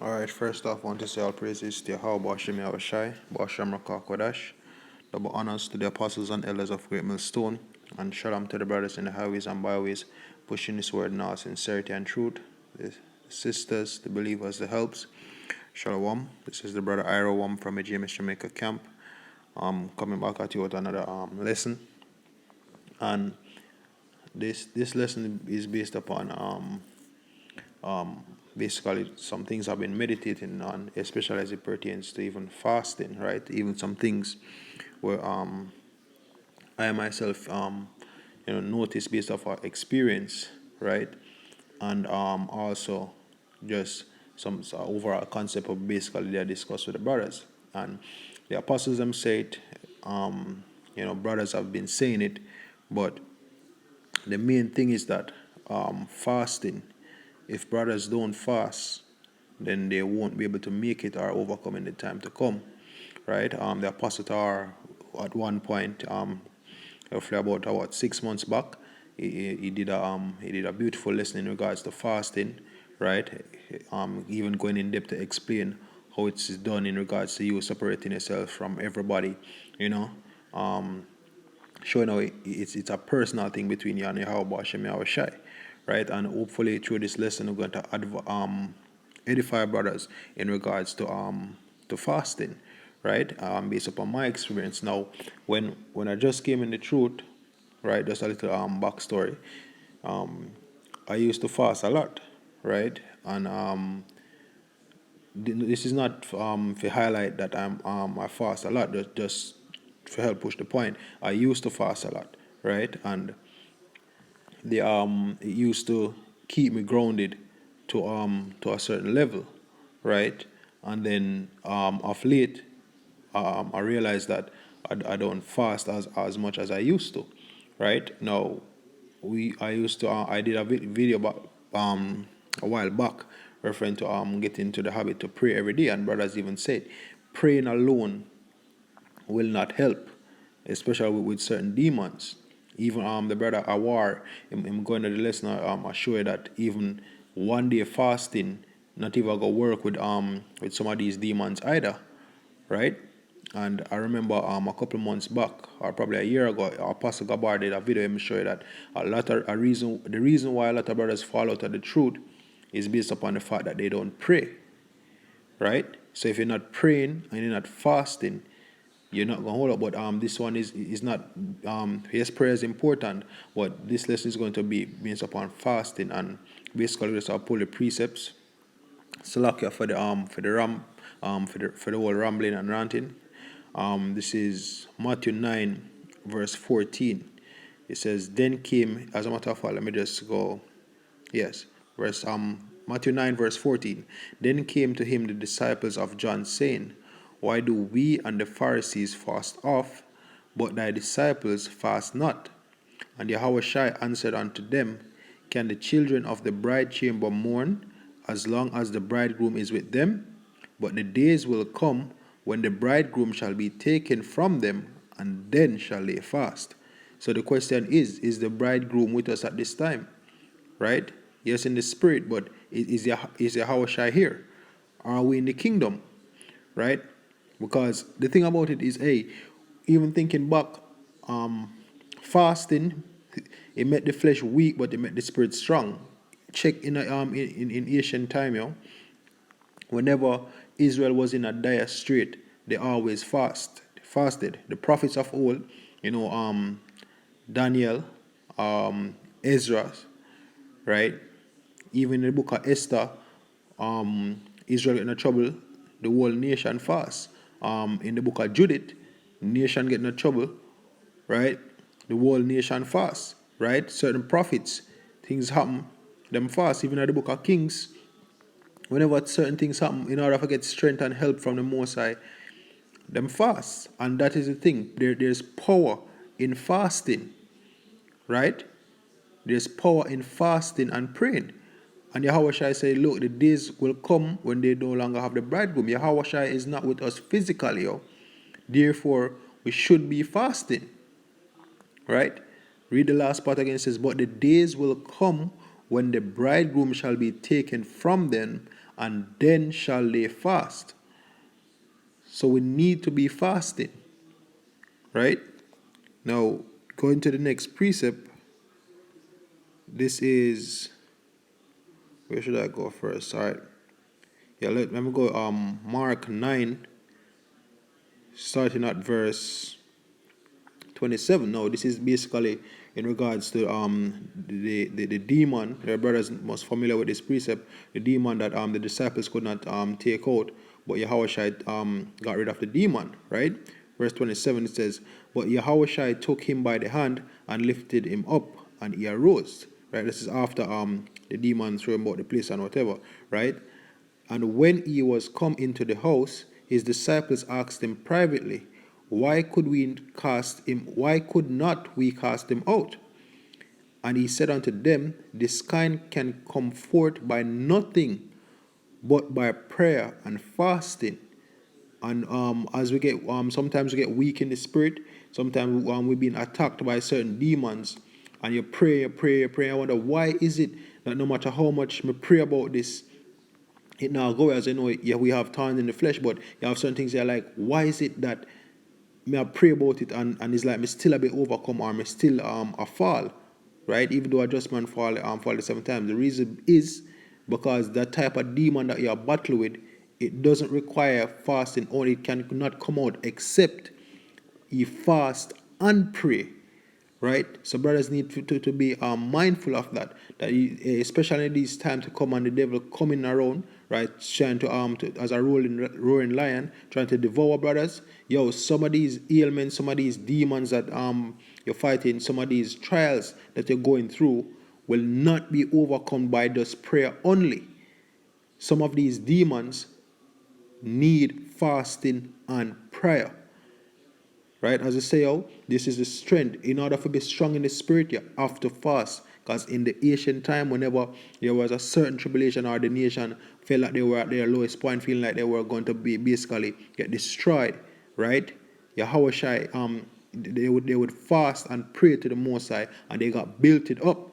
Alright, first off, I want to say all praises to Yahweh Hashem Yahushai, Basham Rakah Kodash. Double honors to the apostles and elders of Great Millstone, and shalom to the brothers in the highways and byways, pushing this word in all sincerity and truth. The sisters, the believers, the helps. Shalom. This is the brother Ira Wam from a James Jamaica camp. Coming back at you with another lesson. And this lesson is based upon basically some things I've been meditating on, especially as it pertains to even fasting, right? Even some things where I myself notice based off our experience, right? And also just some overall concept of basically they discussed with the brothers. And the apostles them said, brothers have been saying it, but the main thing is that fasting, if brothers don't fast, then they won't be able to make it or overcome in the time to come, right? The apostle are at one point, roughly about 6 months back, he did a beautiful lesson in regards to fasting, right? Even going in depth to explain how it's done in regards to you separating yourself from everybody, showing how it's a personal thing between you and Yahweh Hashem Yahushai, right? And hopefully through this lesson we're going to edify brothers in regards to fasting, right? Based upon my experience. Now, when I just came in the truth, right? Just a little backstory. I used to fast a lot, right? And this is not to highlight that I fast a lot. Just to help push the point. I used to fast a lot, right? And it used to keep me grounded to a certain level, right? And then of late, I realized that I don't fast as much as I used to, right? Now, I did a video about a while back referring to getting into the habit to pray every day, and brothers even said praying alone will not help, especially with certain demons. Even the brother Awar, him going to the lesson, I show you that even one day fasting not even go work with some of these demons either, right? And I remember a couple months back, or probably a year ago, Apostle Gabar did a video him show you that the reason why a lot of brothers fall out of the truth is based upon the fact that they don't pray, right? So if you're not praying and you're not fasting, you're not going to hold up. But this one is not, yes, prayer is important, but this lesson is going to be based upon fasting, and basically just I'll pull the precepts. Salakia for the whole rambling and ranting. This is Matthew 9, verse 14. It says, then came, as a matter of fact, let me just go, yes, Matthew 9, verse 14. Then came to him the disciples of John, saying, why do we and the Pharisees fast off, but thy disciples fast not? And Yahushua answered unto them, can the children of the bride chamber mourn, as long as the bridegroom is with them? But the days will come when the bridegroom shall be taken from them, and then shall they fast. So the question is the bridegroom with us at this time? Right? Yes, in the spirit, but is Yahushua here? Are we in the kingdom? Right? Because the thing about it is, even thinking back, fasting, it made the flesh weak, but it made the spirit strong. Check in ancient time, whenever Israel was in a dire strait, they always fasted. The prophets of old, Daniel, Ezra, right? Even in the book of Esther, Israel in trouble, the whole nation fast. In the book of Judith, nation get in trouble, right? The whole nation fast, right? Certain prophets, things happen, them fast. Even in the book of Kings, whenever certain things happen, in order to get strength and help from the Most High, them fast. And that is the thing. There's power in fasting, right? There's power in fasting and praying. And Yahushua say, look, the days will come when they no longer have the bridegroom. Yahushua is not with us physically, Therefore, we should be fasting. Right? Read the last part again. It says, but the days will come when the bridegroom shall be taken from them, and then shall they fast. So we need to be fasting, right? Now, going to the next precept, this is, where should I go first? All right. Yeah, let me go Mark 9, starting at verse 27. Now, this is basically in regards to the demon. Their brothers most familiar with this precept, the demon that the disciples could not take out, but Yahushua got rid of the demon, right? Verse 27, it says, but Yahushua took him by the hand and lifted him up, and he arose. Right? This is after the demon threw him out the place and whatever, right? And when he was come into the house, his disciples asked him privately, why could not we cast him out? And he said unto them, this kind can come forth by nothing but by prayer and fasting. And as we get sometimes we get weak in the spirit, sometimes we've been attacked by certain demons, and you pray. I wonder, why is it that no matter how much we pray about this, it now go, as you know, yeah, we have thorns in the flesh, but you have certain things that are like, why is it that me I pray about it, and it's like me still a bit overcome, or me still a fall, right? Even though I just man fall the 7 times. The reason is because that type of demon that you are battle with, it doesn't require fasting, or it can not come out except you fast and pray. Right, so brothers need to be mindful of that. Especially in these times to come and the devil coming around, right, trying to as a roaring lion, trying to devour brothers. Yo, some of these ailments, some of these demons that you're fighting, some of these trials that you're going through will not be overcome by just prayer only. Some of these demons need fasting and prayer. Right? As I say, this is the strength. In order to be strong in the spirit, you have to fast. Because in the ancient time, whenever there was a certain tribulation or the nation felt like they were at their lowest point, feeling like they were going to be basically get destroyed, right? Yahushua, they would fast and pray to the Most High, and they got built it up,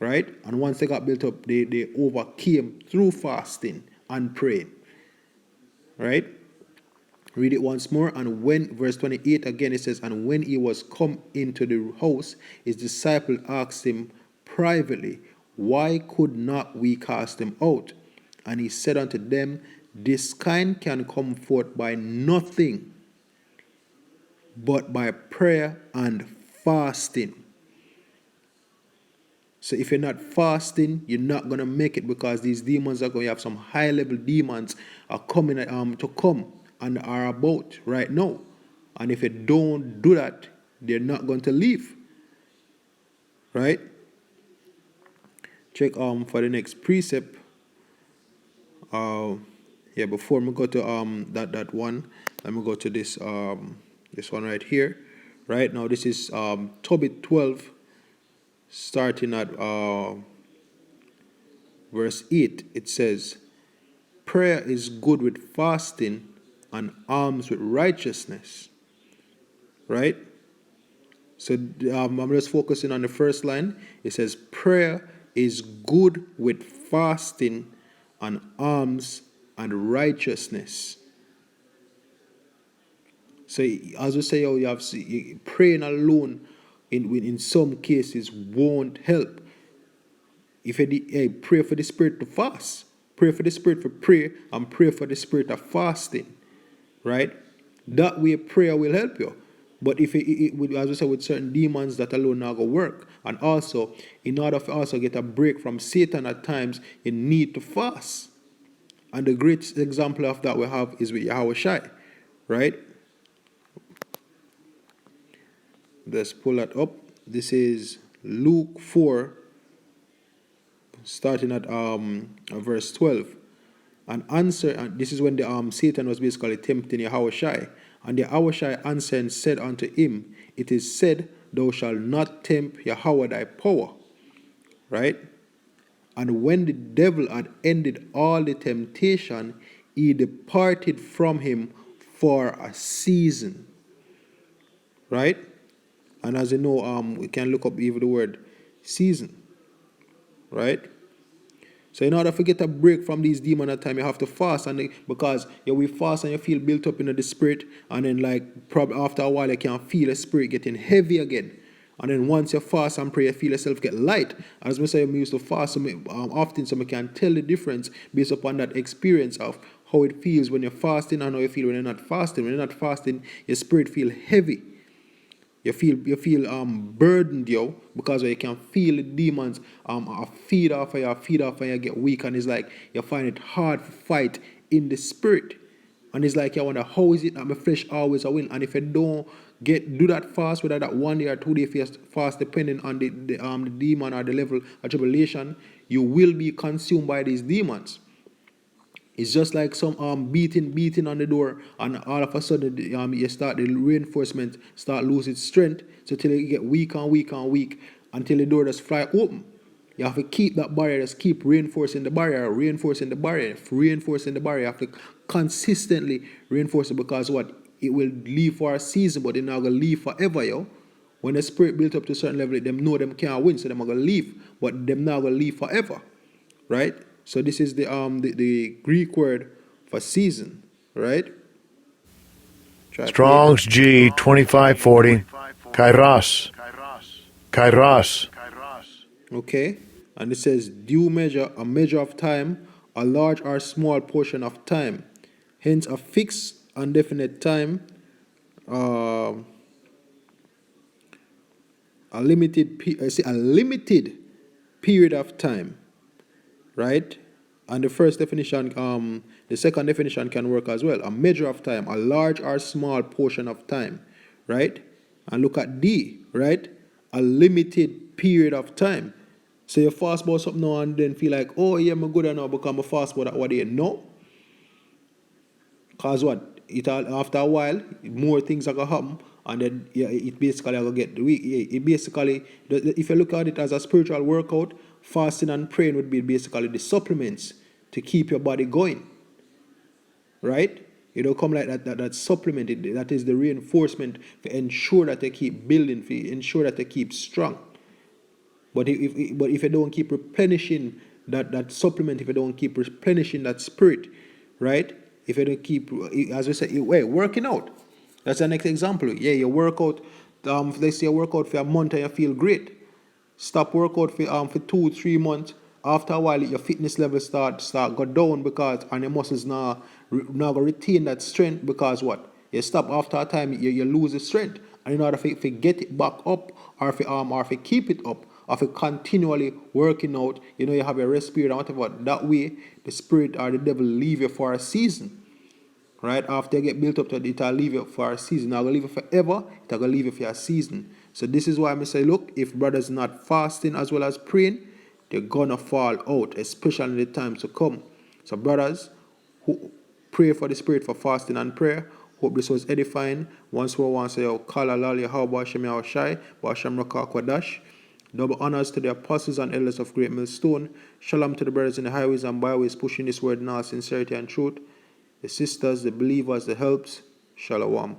right? And once they got built up, they overcame through fasting and praying, right? Read it once more. And when, verse 28 again, it says, and when he was come into the house, his disciple asked him privately, why could not we cast him out? And he said unto them, this kind can come forth by nothing but by prayer and fasting. So if you're not fasting, you're not going to make it, because these demons are going to have some high level demons are coming to come and are about right now. And if you don't do that, they're not going to leave. Right? Check for the next precept. Before we go to that one, let me go to this this one right here. Right now, this is Tobit 12, starting at verse 8. It says, prayer is good with fasting, and alms with righteousness. Right? So I'm just focusing on the first line. It says, prayer is good with fasting, and alms and righteousness. So as we say, you have praying alone in some cases won't help. If you pray for the spirit to fast, pray for the spirit for prayer, and pray for the spirit of fasting, right? That way prayer will help you. But if as we said, with certain demons, that alone not going to work. And also, in order to also get a break from Satan at times, you need to fast. And the great example of that we have is with Yahushua, right? Let's pull that up. This is Luke 4, starting at verse 12. And this is when the Satan was basically tempting Yahushua. And the Yahushua answered and said unto him, it is said, thou shalt not tempt Yahweh thy power. Right? And when the devil had ended all the temptation, he departed from him for a season. Right? And as you know, we can look up even the word season. Right? So in order to get a break from these demons at time, you have to fast, and because we fast and you feel built up in the spirit, and then like probably after a while you can feel the spirit getting heavy again. And then once you fast and pray, you feel yourself get light. As I say, I used to fast often, so I can tell the difference based upon that experience of how it feels when you're fasting and how you feel when you're not fasting. When you're not fasting, your spirit feel heavy. You feel burdened, because you can feel the demons feed off of you, get weak, and it's like you find it hard to fight in the spirit. And it's like you wonder, how is it that my flesh always a win? And if you don't do that fast, whether that 1 day or 2 day fast, depending on the demon or the level of tribulation, you will be consumed by these demons. It's just like some beating on the door, and all of a sudden you start the reinforcement start losing strength, so till you get weak and weak and weak until the door just fly open. You have to keep that barrier, just keep reinforcing the barrier. You have to consistently reinforce it, because what? It will leave for a season, but it's not gonna leave forever, When the spirit built up to a certain level, them know them can't win, so them are gonna leave, but them not gonna leave forever. Right? So this is the Greek word for season, right? Strong's G 2540, kairos, kairos. Okay, and it says due measure, a measure of time, a large or small portion of time. Hence, a fixed and definite time, a limited period of time, right? And the second definition can work as well. A measure of time, a large or small portion of time, right? And look at D, right? A limited period of time. So you fast about something now and then feel like, oh yeah, I'm good enough because I'm fast about that what day. No. Because what? After a while, more things are going to happen, and then it basically going to get weak. It basically, if you look at it as a spiritual workout, fasting and praying would be basically the supplements to keep your body going. Right? You don't come like that supplement. That is the reinforcement to ensure that they keep building, to ensure that they keep strong. But if you don't keep replenishing that supplement, if you don't keep replenishing that spirit, right? If you don't keep, as we say, working out. That's the next example. Yeah, you work out. Let's say you work out for a month and you feel great. Stop workout for 2-3 months. After a while, your fitness level start go down, because and your muscles now gonna retain that strength, because what? You stop after a time, you lose the strength. And in order for get it back up, or if keep it up, or if continually working out, you have a rest period and whatever. That way, the spirit or the devil leave you for a season. Right? After you get built up to it, it'll leave you for a season. Now, I'll leave you forever, it'll leave you for a season. So this is why I say, look, if brothers not fasting as well as praying, they're gonna fall out, especially in the times to come. So brothers, who pray for the spirit for fasting and prayer. Hope this was edifying. Once more, say, Kala Lali, how Basham Shai, Basham Raka Kwadash. Double honors to the apostles and elders of Great Millstone. Shalom to the brothers in the highways and byways pushing this word now, sincerity and truth. The sisters, the believers, the helps. Shalom.